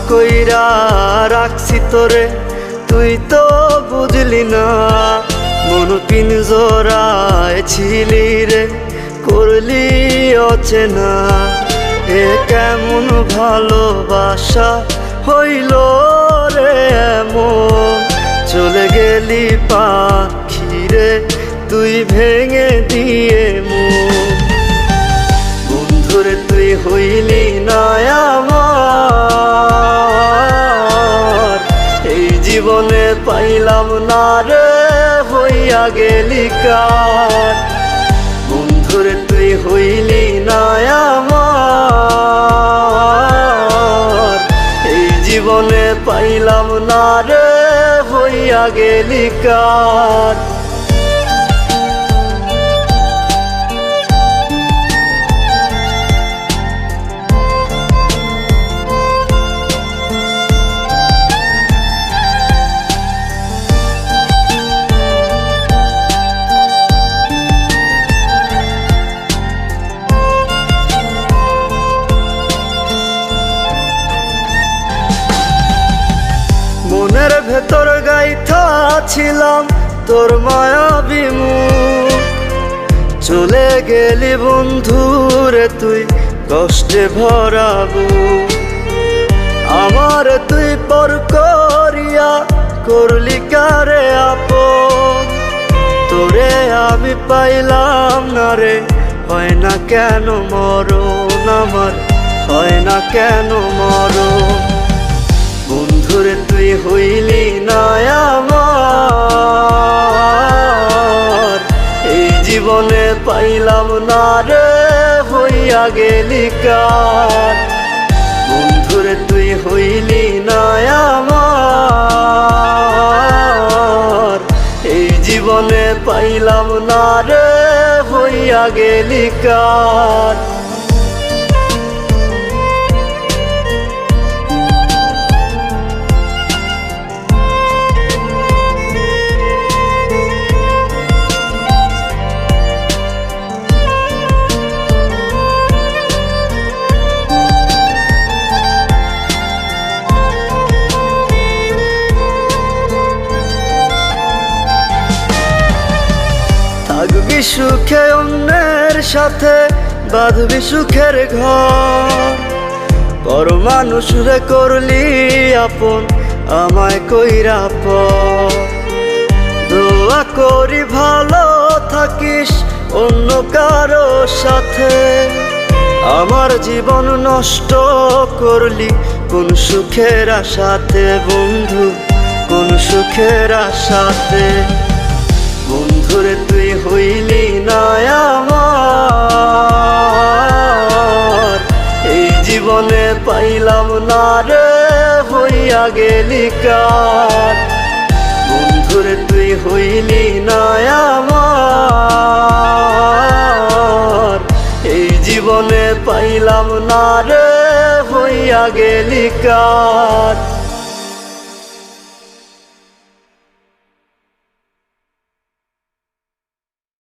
কইরা রাখছি তোরে, তুই তো বুঝলি না। মন পিঞ্জরায় ছিলি রে, করলি অচেনা। এ কেমন ভালোবাসা হইল রে এমন, চলে গেলি পাখি রে তুই ভেঙে দিয়ে মন। বন্ধুরে তুই হইলি না আমার, এই জীবনে পাইলাম না রে হইয়া গেলি কার। বন্ধুরে তুই হইলি না আমার, এই জীবনে পাইলাম না রে হইয়া গেলি কার। মনের ভেতর গাইথা ছিলাম তোর মায়াবী মুখ, চলে গেলি বন্ধু রে তুই কষ্টে ভরাবু। আমার তুই পর করিয়া করলি কারে আপন, তোরে আমি পাইলাম না রে হয় না কেন মরণ আমার, হয় না কেন মরণ। বন্ধুরে তুই হইলি না আমার, এই জীবনে পাইলাম না রে হইয়া গেলি কার। বন্ধুরে তুই হইলি না আমার, এই জীবনে পাইলাম না রে হইয়া গেলি কার। থাকবি সুখে অন্যের সাথে, বাঁধবি সুখের ঘর, পর মানুষ রে করলি আপন আমায় কইরা পর। দোয়া করি ভালো থাকিস অন্য কারো সাথে, আমার জীবন নষ্ট করলি কোন সুখের আশাতে বন্ধু, কোন সুখের আশাতে। বন্ধুরে তুই হইলি না আমার, এই জীবনে পাইলাম না রে হইয়া গেলি কার। বন্ধুরে তুই হইলি না আমার, এই জীবনে পাইলাম না রে হইয়া গেলি কার।